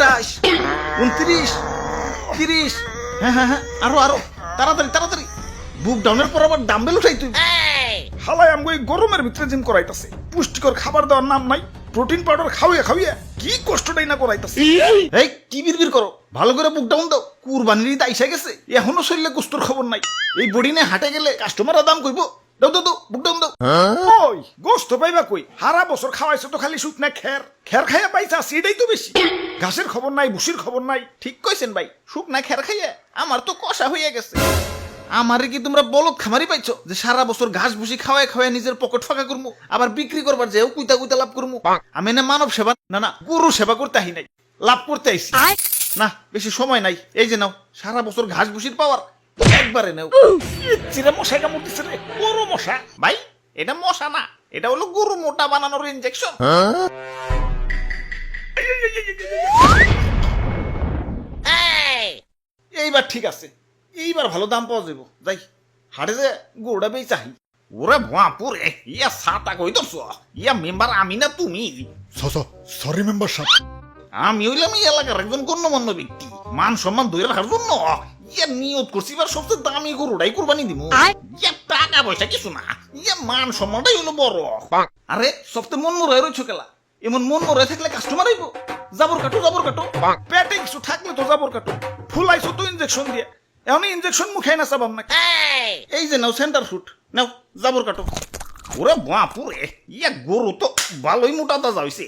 28, 29, 30। হ্যাঁ হ্যাঁ হ্যাঁ, আরো আরো, তাড়াতাড়ি তাড়াতাড়ি। বুক ডাউনের পর আবার ডাম্বেল উঠাই তুই। হালাই আমগো এই গরমের ভিতরে জিম করাইতাছে, পুষ্টিকর খাবার দেওয়ার নাম নাই, প্রোটিন পাউডার খাওয়াইয়া খাওয়াইয়া কি কষ্টটাই না করাইতাছে। এই কি বিড়বিড় করো, ভালো করে বুক ডাউন দাও। কুরবানির ঈদ আইসা গেছে, এখনো শরীরে গোস্তর খবর নাই। এই বডি নিয়ে হাটে গেলে কাস্টমাররা দাম কইব। দাও দাও দাও, বুক ডাউন দাও। ওই গোস্ত পাইবা কই? হারা বছর খাওয়াইছো তো খালি শুকনা খের, খের খাইয়া পাইছা সেটাই তো বেশি। ঘাসের খবর নাই, ভুসির খবর নাই। ঠিক কইছেন ভাই, শুকনা খের খাইয়া আমার তো কষা হইয়া গেছে। আমারে কি তোমরা বলদ খামারি পাইছো যে সারা বছর ঘাস ভুসি খাওয়ায় খাওয়ায় নিজের পকেট ফাঁকা করবো, আবার বিক্রি করবার যেও কুইতা কুইতা লাভ করবো? আমি না মানব সেবা না গরু সেবা করতে আহি নাই, লাভ করতে আইছি। না বেশি সময় নাই, এই যে নাও সারা বছর ঘাস ভুসির পাওয়ার, একবারে নাও। চিরে মশাই কামড় দিছে রে, বড় মশা। ভাই এটা মশা না, এটা হলো গরু মোটা বানানোর ইনজেকশন। এইবার ঠিক আছে, এইবার ভালো দাম পাওয়া যাবো। যাই হাটে যে গরুটা বেই চাহি। ওরে ভুয়াপুরে, ইয়া সাতা কই দছ, ইয়া মেম্বার আমি না তুমি? সরি মেম্বার সাহেব। আমি হইলাম এই এলাকার একজন গণ্যমান্য ব্যক্তি, মান সম্মান ধরে রাখার জন্য ইয়া নিয়ত করছি এবার সবচেয়ে দামি গরুটাই কুরবানি দিব। ইয়া টাকা পয়সা কিছু না, ইয়া মান সম্মানটাই হলো বড়। আরে সবচেয়ে মন মরাই রয়েছে খেলা, এমন মন মরাই থাকলে কাস্টমার আইব। জাবর কাটো জাবর কাটো, পেটে কিছু থাকলে তো জাবর কাটো। ফুলাইছো তো ইনজেকশন দিয়ে, এখন ইনজেকশন মুখে না চাবাম না। এই যে নাও সেন্টার ফুট, নাও জাবর কাটো। ওরে বাপুরে, ইয়া গরু তো ভালোই মোটা তাজা হইছে।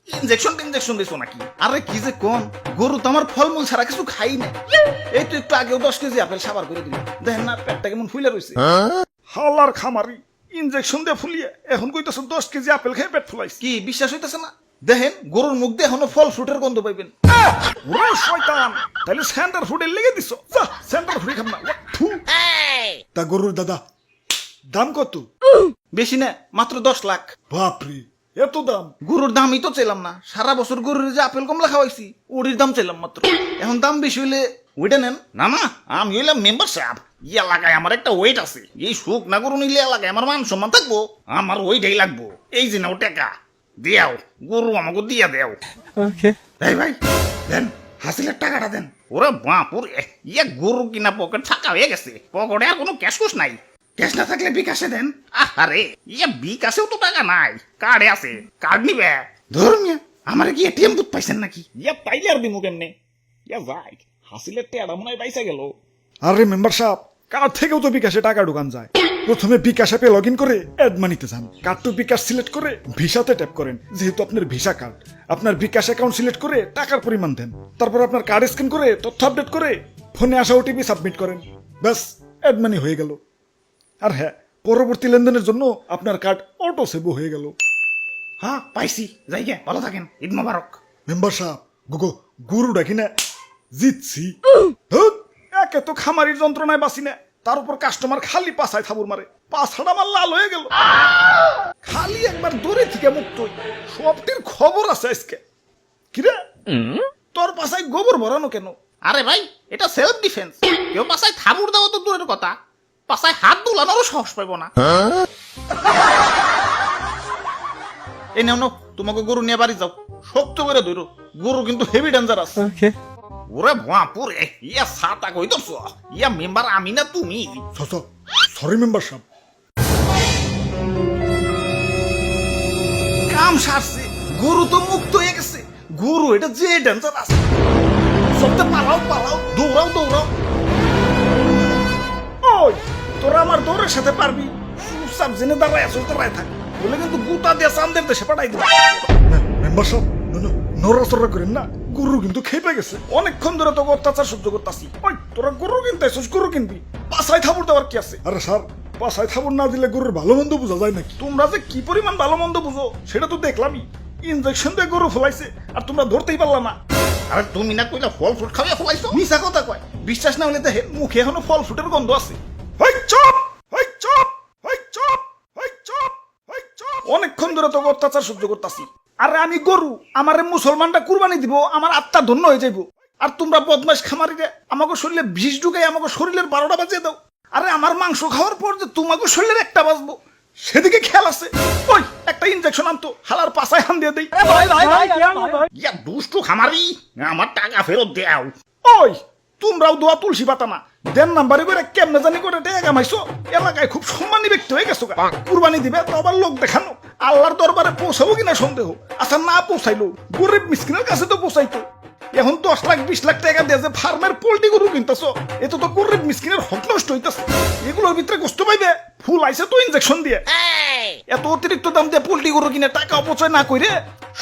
ইনজেকশন দিছো নাকি? আরে কি যে কোন, গরু তো আমার ফলমূল ছাড়া কিছু খাই না। এই তো একটু আগেও 10 কেজি আপেল সাবার করে দিল, দেখেন না পেটটা কেমন ফুলে রয়েছে। হালার খামারি, ইনজেকশন দিয়ে ফুলিয়ে এখন কইতেছো 10 কেজি আপেল খেয়ে পেট ফুলাইছে। কি বিশ্বাস হইতেছে না? দেখেন গরুর মুখ দিয়ে এখনো ফল ফ্রুটের গন্ধ পাইবেন। ওরে শয়তান, তাহলে সেন্টার ফুডের লেগে দিছো। যা সেন্টার ফুডই খাম না। থু। তা গরুর দাদা দাম কত? বেশি না, মাত্র 10 লাখ। বাপরে, এত দাম? গরুর দামই তো চাইলাম না, সারা বছর গরুর যে আপেল কমলা খাওয়াইছি ওটির দাম চাইলাম মাত্র। এখন দাম বেশি হইলে ওইটা নেন। না না, আমি হইলাম মেম্বার সাহেব, এই এলাকায় আমার একটা ওয়েট আছে। এই সুখ না গরু নিলে এলাকায় আমার মান সম্মান থাকবো, আমার ওইটাই লাগবো। এই যে নাও টাকা দেও, গরু আমাকে দিয়া দেও। এই ভাই দেন, হাসিলের টাকাটা দেন। ওরে বাপুরে, ইয়া গরু কিনা পকেট ফাঁকা হয়ে গেছে, পকেটে আর কোনো ক্যাশ কুশ নাই। ক্যাশ না থাকলে বিকাশে দেন। আরে ইয়া বিকাশেও তো টাকা নাই, কার্ডে আছে, কার্ড নিবে। ধরুন আমার কি এটিএম বুথ পাইছেন নাকি? ইয়া পাইলে আর দিমু কেমনে? ইয়া ভাই হাসিলের টেয়াটা মনে হয় পাইসা গেল। আরে মেম্বার সাহেব, কার্ড থেকেও তো বিকাশে টাকা ঢুকান যায়। প্রথমে বিকাশ অ্যাপে লগ ইন করে অ্যাড মানিতে যান, কার্ড টু বিকাশ সিলেক্ট করে ভিসাতে ট্যাপ করেন। যেহেতু আপনার ভিসা কার্ড, আপনার বিকাশ অ্যাকাউন্ট সিলেক্ট করে টাকার পরিমাণ দেন। তারপর আপনার কার্ড স্ক্যান করে তথ্য আপডেট করে ফোনে আসা ওটিপি সাবমিট করেন। ব্যাস, অ্যাড মানি হয়ে গেল। আর হ্যাঁ, পরবর্তী লেনদেনের জন্য আপনার কার্ড অটো সেভও হয়ে গেল। হ্যাঁ পাইছি, যাই গে, ভালো থাকেন, ঈদ মোবারক। মেম্বার সাহেব, গরু ডাকি না জিতছি। একে তো খামারির যন্ত্রণায় বাঁচি না, তার উপর কাস্টমার খালি পাছায় থাবুর মারে, পাছাটা আমার লাল হয়ে গেল। খালি একবার দূরে থেকে মুক্ত হই, সবটির খবর আছে আজকে। কিরে তোর পাছায় গোবর ভরানো কেন? আরে ভাই এটা সেলফ ডিফেন্স, কেউ পাছায় থাবুর দেওয়া তো দূরের কথা, পাছায় হাত দুলানোরও সাহস পাইব না। এই নেও নাও, তোমাকে গরু নিয়ে বাড়ি যাও, শক্ত করে ধরো, গরু কিন্তু হেভি ডেঞ্জারাস। ওরে বাপুরে, ইয়া সাতা কই দছ, ইয়া মেম্বার আমি না তুমি? সরি মেম্বার সাহেব। কাম সারছে, গরু তো মুক্ত হয়ে গেছে। গরু এটা যে ডেঞ্জারাস, সবটা পালাও পালাও, দৌড়াও দৌড়াও। ওই তোরা আমার দৌড়ের সাথে পারবি? চুপচাপ জেনে দাঁড়ায় আসল দাঁড়ায় থাক, বলে কিন্তু গুতা দিয়ে চান্দের দেশে পাঠাই দিবি। মেম্বার সাহেব নড়াচড়া করেন না, গরু কিন্তু খেপে গেছে। অনেকক্ষণ ধরে তোকে অত্যাচার সহ্য করতেছি। ওই তোরা গরু কিনতে আসছিস, গরু কিনবি, পাছায় থাবুর দেওয়ার কি আছে? আরে স্যার, পাছায় থাবুর না দিলে গরুর ভালো মন্দ বোঝা যায় নাকি? তোমরা যে কি পরিমাণ ভালো মন্দ বুঝো সেটা তো দেখলামই। ইনজেকশন দিয়ে গরু ফলাইছে আর তোমরা ধরতেই পারলা না। আরে তুমি না কইলা ফল ফ্রুট খাওয়া ফলাইছো? মিছা কথা কয়, বিশ্বাস না হলে দেখে মুখে এখনো ফল ফ্রুটের গন্ধ আছে। অনেকক্ষণ ধরে তোকে অত্যাচার সহ্য করতেছি। আরে আমি গরু, আমারে মুসলমানরা কুরবানি দিব, আমার আত্মা ধন্য হয়ে যাইব। আর তোমরা বদমাশ খামারিরে আমাকে শরীরে বিষ ঢুকাই আমাকে শরীরের 12টা বাজিয়ে দাও। আরে আমার মাংস খাওয়ার পর যে তোমাকে শরীরের একটা বাজবো সেদিকে খেয়াল আছে। ওই একটা ইনজেকশন আনতো, হালার পাছায় হান দিয়ে দেই। ইয়া দুষ্টু খামারি, আমার টাকা ফেরত দেও। ওই তোমরাও দোয়া তুলসী পাতা না, দেন নাম্বারে করে কেমনে জানি করে টাকা কামাইছো, এলাকায় খুব সম্মানী ব্যক্তি হয়ে গেছো। কুরবানি দিবে তো আবার লোক দেখানো, আল্লাহর দরবারে পৌঁছাবো কিনা সন্দেহ। আচ্ছা না পৌঁছাইলো, গরিব মিসকিনের কাছে তো পৌঁছাইতো। এখন 10 লাখ 20 লাখ টাকা দিয়ে যে ফার্মের পোল্ট্রি গরু কিনতেছ, এত তো গরিব মিসকিনের হক নষ্ট হইতেছে। এগুলোর ভিতরে কষ্ট পাইবে, ফুল আইছে তো ইনজেকশন দিয়ে। এত অতিরিক্ত দাম দিয়ে পোল্ট্রি গরু কিনে টাকা অপচয় না করে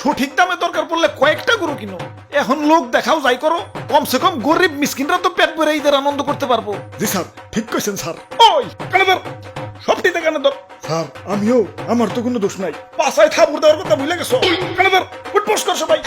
সঠিক দামে দরকার পড়লে কয়েকটা গরু কিনো। এখন লোক দেখাও যাই করো, কমসে কম গরিব মিসকিনরা তো পেট ভরে ঈদের আনন্দ করতে পারবো। জি স্যার, ঠিক কইছেন স্যার। ওই কানে ধর, সবটিতে কানে ধর। স্যার আমিও, আমার তো কোনো দোষ নাই। পাছায় থাপুর দেওয়ার কথা ভুলে গেছো। কানে ধর, উঠবোস কর সবাই।